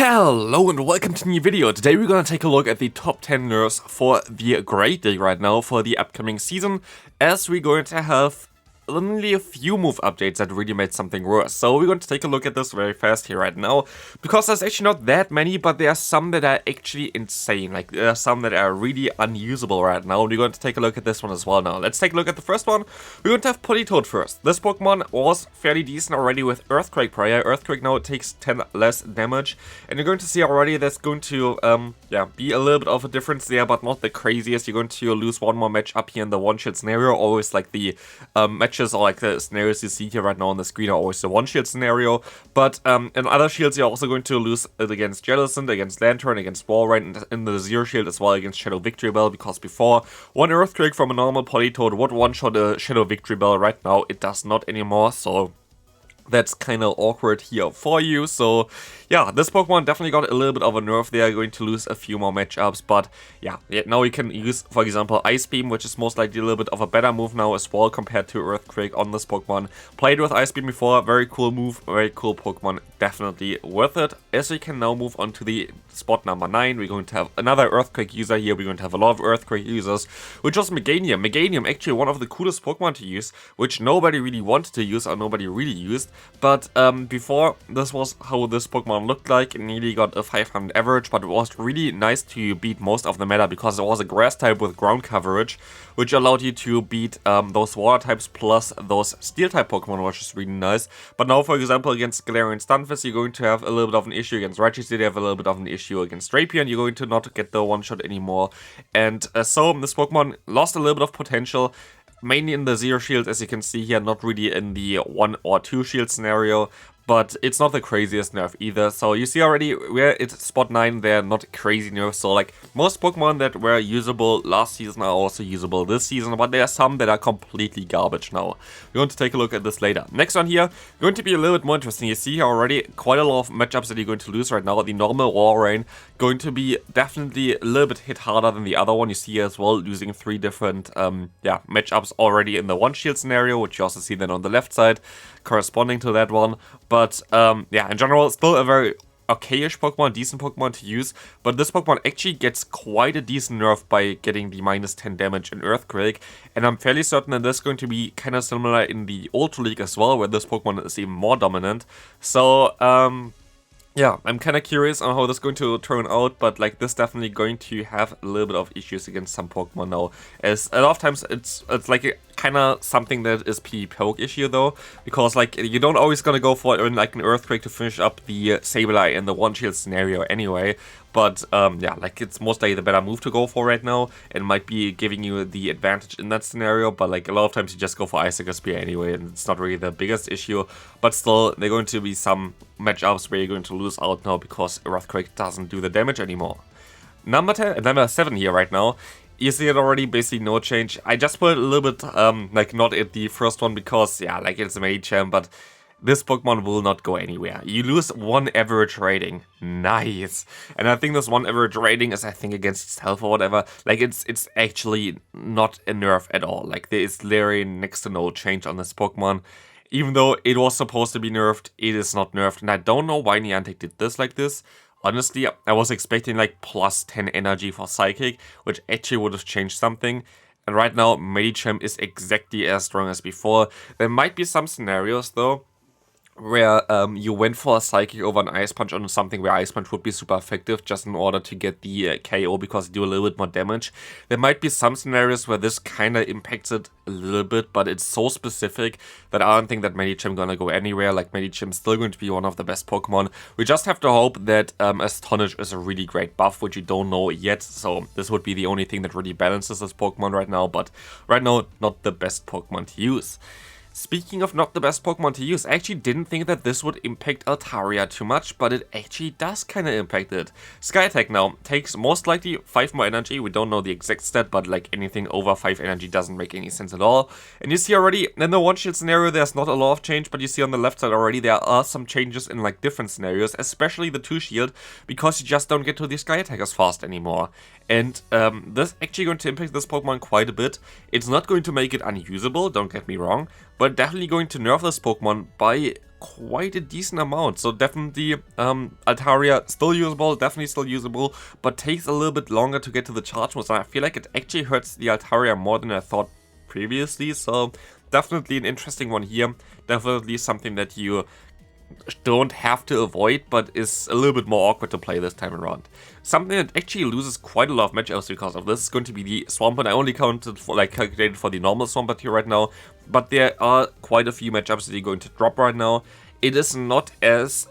Hello and welcome to a new video. Today we're gonna take a look at the top 10 nerfs for the Great League right now for the upcoming season, as we're going to have only a few move updates that really made something worse. So we're going to take a look at this very fast here right now, because there's actually not that many, but there are some that are actually insane. Like there are some that are really unusable right now. We're going to take a look at this one as well now. Let's take a look at the first one. We're going to have Politoad first. This Pokemon was fairly decent already with Earthquake prior. Earthquake now takes 10 less damage, and you're going to see already there's going to be a little bit of a difference there, but not the craziest. You're going to lose one more match up here in the one-shot scenario. Always like the matches or like the scenarios you see here right now on the screen are always the one-shield scenario, but in other shields you're also going to lose it against Jellicent, against Lanturn, against Walrein, and in the zero shield as well against Shadow Victory Bell, because before one Earthquake from a normal Politoad would one-shot a Shadow Victory Bell. Right now it does not anymore, so that's kind of awkward here for you. So yeah, this Pokemon definitely got a little bit of a nerf there, going to lose a few more matchups, but yeah, now you can use, for example, Ice Beam, which is most likely a little bit of a better move now as well compared to Earthquake on this Pokemon. Played with Ice Beam before, very cool move, very cool Pokemon, definitely worth it. As we can now move on to the spot number 9, we're going to have another Earthquake user here. We're going to have a lot of Earthquake users, which was Meganium. Meganium, actually one of the coolest Pokemon to use, which nobody really wanted to use or nobody really used. But before, this was how this Pokemon looked like. It nearly got a 500 average, but it was really nice to beat most of the meta because it was a grass type with ground coverage, which allowed you to beat those water types plus those steel type Pokemon, which is really nice. But now, for example, against Galarian Stunfisk, you're going to have a little bit of an issue. Against Registry, you have a little bit of an issue. Against Drapion, you're going to not get the one-shot anymore. And so this Pokemon lost a little bit of potential, mainly in the zero shield, as you can see here, not really in the 1 or 2 shield scenario, but it's not the craziest nerf either. So you see already where it's spot 9, they're not crazy nerfs. So like most Pokemon that were usable last season are also usable this season, but there are some that are completely garbage now. We're going to take a look at this later. Next one here, going to be a little bit more interesting. You see here already quite a lot of matchups that you're going to lose right now. The normal Walrein going to be definitely a little bit hit harder than the other one. You see here as well, losing 3 different matchups already in the one shield scenario, which you also see then on the left side corresponding to that one. But in general, still a very okayish Pokemon, decent Pokemon to use, but this Pokemon actually gets quite a decent nerf by getting the minus 10 damage in Earthquake, and I'm fairly certain that this is going to be kind of similar in the Ultra League as well, where this Pokemon is even more dominant. So yeah, I'm kind of curious on how this is going to turn out, but like this definitely going to have a little bit of issues against some Pokemon now, as a lot of times it's like kind of something that is PvP issue though, because like you don't always gonna go for like an Earthquake to finish up the Sableye in the one shield scenario anyway. But like it's mostly the better move to go for right now, and might be giving you the advantage in that scenario. But like a lot of times you just go for Icicle Spear anyway, and it's not really the biggest issue. But still, there are going to be some matchups where you're going to lose out now because Earthquake doesn't do the damage anymore. Number 7 here right now. You see it already, basically no change. I just put it a little bit like not at the first one because like it's a Medicham, but this Pokemon will not go anywhere. You lose 1 average rating. Nice. And I think this 1 average rating is, I think, against its health or whatever. Like, it's actually not a nerf at all. Like, there is literally next to no change on this Pokemon. Even though it was supposed to be nerfed, it is not nerfed. And I don't know why Niantic did this like this. Honestly, I was expecting like plus 10 energy for Psychic, which actually would have changed something. And right now, Medicham is exactly as strong as before. There might be some scenarios, though, where you went for a Psychic over an Ice Punch on something where Ice Punch would be super effective just in order to get the KO because you do a little bit more damage. There might be some scenarios where this kind of impacts it a little bit, but it's so specific that I don't think that Medicham gonna go anywhere. Like, Medicham still going to be one of the best Pokemon. We just have to hope that Astonish is a really great buff, which you don't know yet, so this would be the only thing that really balances this Pokemon right now, but right now, not the best Pokemon to use. Speaking of not the best Pokemon to use, I actually didn't think that this would impact Altaria too much, but it actually does kind of impact it. Sky Attack now takes most likely 5 more energy. We don't know the exact stat, but like anything over 5 energy doesn't make any sense at all. And you see already, in the one shield scenario, there's not a lot of change, but you see on the left side already, there are some changes in like different scenarios, especially the 2 shield, because you just don't get to the Sky Attack as fast anymore. And this is actually going to impact this Pokemon quite a bit. It's not going to make it unusable, don't get me wrong, but definitely going to nerf this Pokemon by quite a decent amount. So definitely Altaria still usable, definitely still usable, but takes a little bit longer to get to the charge moves. And I feel like it actually hurts the Altaria more than I thought previously. So definitely an interesting one here. Definitely something that you don't have to avoid, but is a little bit more awkward to play this time around. Something that actually loses quite a lot of matchups because of this is going to be the Swampert. I only counted for, calculated for the normal Swampert here right now, but there are quite a few matchups that you're going to drop right now. It is not as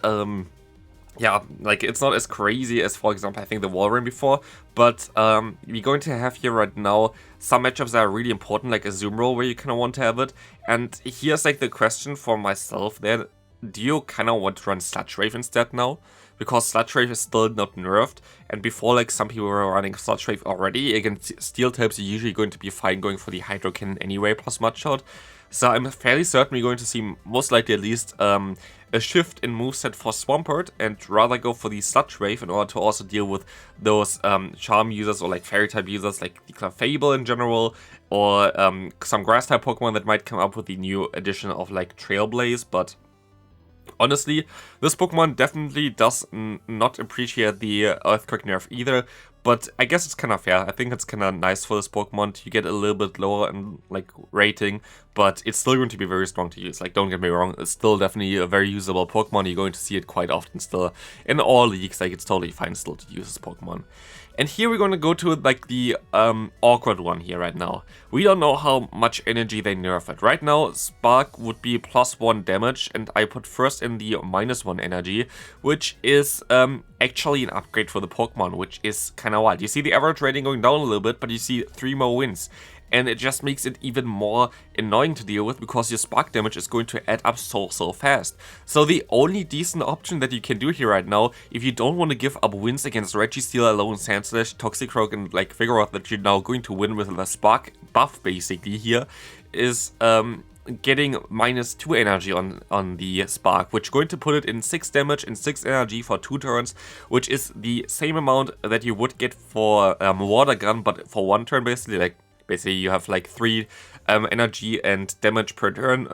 it's not as crazy as, for example, I think the Walrein before, but we're going to have here right now some matchups that are really important, like a Zoom Roll where you kind of want to have it. And here's like the question for myself there. Do you kind of want to run Sludge Wave instead now? Because Sludge Wave is still not nerfed, and before, like, some people were running Sludge Wave already. Against Steel types, you're usually going to be fine going for the Hydro Cannon anyway, plus Mud Shot. So I'm fairly certain we're going to see, most likely at least, a shift in moveset for Swampert, and rather go for the Sludge Wave in order to also deal with those Charm users or like Fairy type users, like the Clefable in general, or some Grass type Pokemon that might come up with the new addition of like Trailblaze, but honestly, this Pokemon definitely does not appreciate the Earthquake nerf either, but I guess it's kind of fair. I think it's kind of nice for this Pokemon to get a little bit lower in like rating, but it's still going to be very strong to use. Like, don't get me wrong, it's still definitely a very usable Pokemon. You're going to see it quite often still in all leagues. Like, it's totally fine still to use this Pokemon. And here we're going to go to like the awkward one here right now. We don't know how much energy they nerf it. Right now, Spark would be +1 damage, and I put first in the -1 energy, which is actually an upgrade for the Pokemon, which is kind of wild. You see the average rating going down a little bit, but you see 3 more wins. And it just makes it even more annoying to deal with because your spark damage is going to add up so fast. So the only decent option that you can do here right now, if you don't want to give up wins against Registeel, Alolan Sandslash, Toxicroak, and like figure out that you're now going to win with the spark buff basically here, is getting -2 energy on the spark, which is going to put it in 6 damage and 6 energy for 2 turns, which is the same amount that you would get for Water Gun, but for 1 turn basically. Like, basically, you have like 3 energy and damage per turn,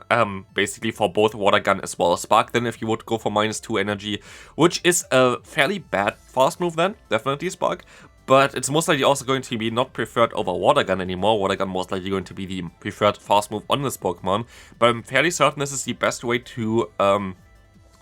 basically for both Water Gun as well as Spark, then if you would go for -2 energy, which is a fairly bad fast move then, definitely Spark. But it's most likely also going to be not preferred over Water Gun anymore. Water Gun most likely going to be the preferred fast move on this Pokemon. But I'm fairly certain this is the best way to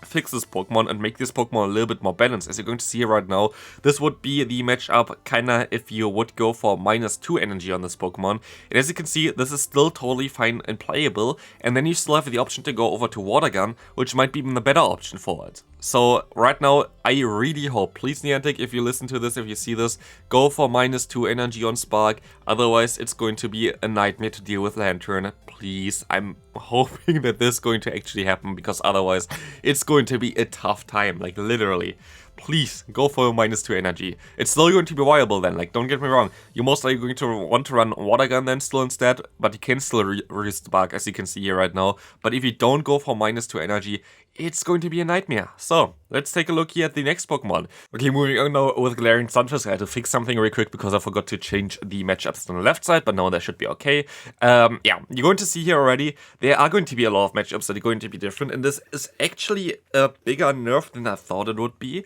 fix this Pokemon and make this Pokemon a little bit more balanced. As you're going to see right now, this would be the matchup kinda if you would go for -2 energy on this Pokemon. And as you can see, this is still totally fine and playable, and then you still have the option to go over to Water Gun, which might be even the better option for it. So right now, I really hope, please Niantic, if you listen to this, if you see this, go for -2 energy on Spark, otherwise it's going to be a nightmare to deal with Lanturn. Please, I'm hoping that this is going to actually happen, because otherwise it's going to be a tough time, like literally. Please, go for -2 energy. It's still going to be viable then, like, don't get me wrong. You're most likely going to want to run Water Gun then still instead, but you can still re-Spark, as you can see here right now. But if you don't go for -2 energy, it's going to be a nightmare. So, let's take a look here at the next Pokemon. Okay, moving on now with Galarian Stunfisk. I had to fix something real quick because I forgot to change the matchups on the left side, but now that should be okay. Yeah, you're going to see here already, there are going to be a lot of matchups that are going to be different, and this is actually a bigger nerf than I thought it would be.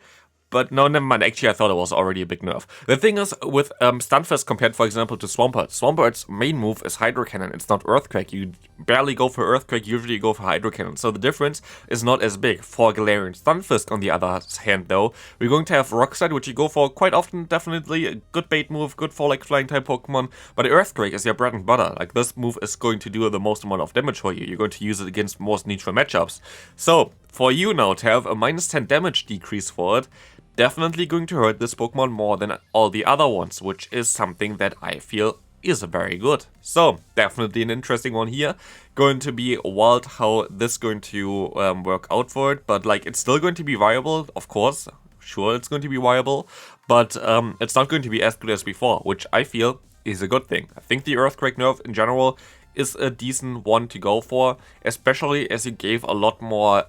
But no, never mind. Actually, I thought it was already a big nerf. The thing is, with Stunfisk compared, for example, to Swampert, Swampert's main move is Hydro Cannon. It's not Earthquake. You barely go for Earthquake, usually you go for Hydro Cannon. So the difference is not as big. For Galarian Stunfisk, on the other hand, though, we're going to have Rock Slide, which you go for quite often, definitely a good bait move, good for like flying type Pokemon. But Earthquake is your bread and butter. Like, this move is going to do the most amount of damage for you. You're going to use it against most neutral matchups. So, for you now to have a -10 damage decrease for it, definitely going to hurt this Pokemon more than all the other ones, which is something that I feel is very good. So, definitely an interesting one here. Going to be wild how this is going to work out for it, but like, it's still going to be viable, of course. Sure, it's going to be viable, but it's not going to be as good as before, which I feel is a good thing. I think the Earthquake nerf in general is a decent one to go for, especially as you gave a lot more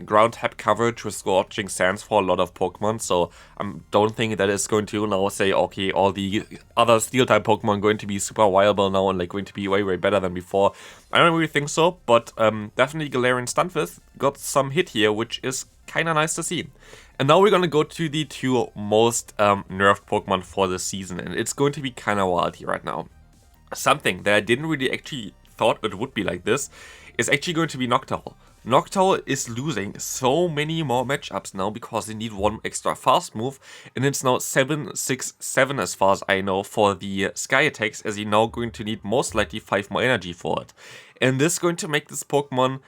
ground type coverage with Scorching Sands for a lot of Pokemon, so I don't think that it's going to now say, okay, all the other Steel type Pokemon going to be super viable now and like going to be way better than before. I don't really think so, but definitely Galarian Stunfisk got some hit here, which is kinda nice to see. And now we're gonna go to the two most nerfed Pokemon for the season, and it's going to be kinda wild here right now. Something that I didn't really actually thought it would be like this is actually going to be Noctowl. Noctowl is losing so many more matchups now because they need one extra fast move, and it's now 7-6-7 as far as I know for the Sky attacks, as you're now going to need most likely 5 more energy for it. And this is going to make this Pokemon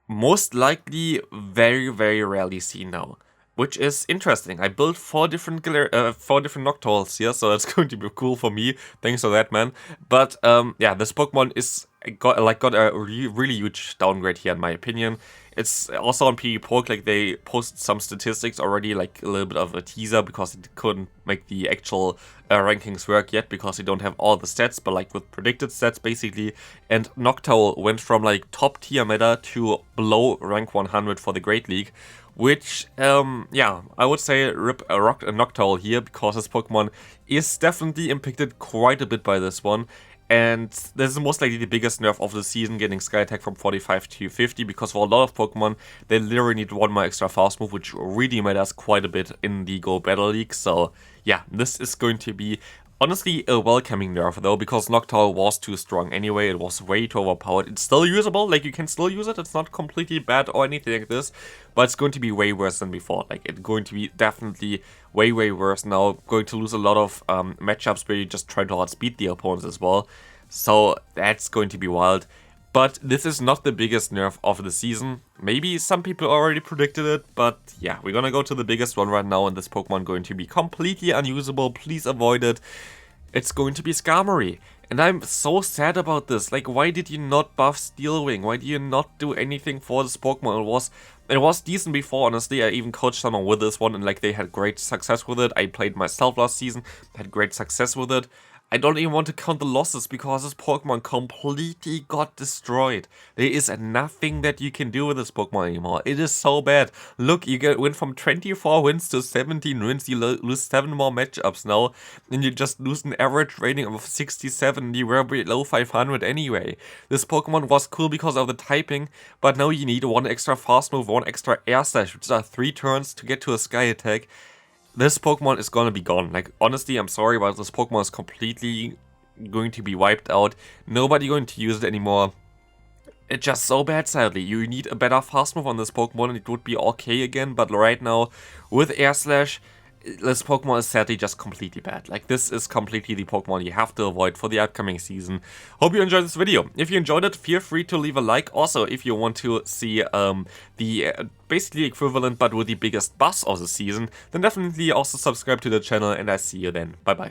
most likely very rarely seen now, which is interesting. I built 4 different Noctowls here, so that's going to be cool for me. Thanks for that, man. But yeah, this Pokemon is got a really huge downgrade here in my opinion. It's also on PvPoke, like they posted some statistics already, like a little bit of a teaser, because it couldn't make the actual rankings work yet because they don't have all the stats, but like with predicted stats basically. And Noctowl went from like top tier meta to below rank 100 for the Great League, which yeah, I would say rip a Noctowl here, because this Pokemon is definitely impacted quite a bit by this one. And this is most likely the biggest nerf of the season, getting Sky Attack from 45 to 50, because for a lot of Pokemon, they literally need one more extra fast move, which really matters quite a bit in the Go Battle League. So yeah, this is going to be honestly a welcoming nerf though, because Noctowl was too strong anyway, it was way too overpowered. It's still usable, like you can still use it, it's not completely bad or anything like this, but it's going to be way worse than before. Like it's going to be definitely way worse now, going to lose a lot of matchups where you just try to outspeed the opponents as well. So that's going to be wild. But this is not the biggest nerf of the season. Maybe some people already predicted it, but yeah, we're gonna go to the biggest one right now, and this Pokemon going to be completely unusable. Please avoid it. It's going to be Skarmory. And I'm so sad about this. Like, why did you not buff Steel Wing? Why do you not do anything for this Pokemon? It was decent before, honestly. I even coached someone with this one, and like they had great success with it. I played myself last season, had great success with it. I don't even want to count the losses because this Pokemon completely got destroyed. There is nothing that you can do with this Pokemon anymore. It is so bad. Look, you went from 24 wins to 17 wins. You lose 7 more matchups now, and you just lose an average rating of 67. You were below 500 anyway. This Pokemon was cool because of the typing, but now you need 1 extra fast move, 1 extra air slash, which are 3 turns to get to a Sky Attack. This Pokemon is gonna be gone. Like, honestly, I'm sorry, but this Pokemon is completely going to be wiped out. Nobody going to use it anymore. It's just so bad, sadly. You need a better fast move on this Pokemon and it would be okay again, but right now, with Air Slash, this Pokemon is sadly just completely bad. Like, this is completely the Pokemon you have to avoid for the upcoming season. Hope you enjoyed this video. If you enjoyed it, feel free to leave a like. Also, if you want to see the basically equivalent but with the biggest buzz of the season, then definitely also subscribe to the channel, and I see you then. Bye bye.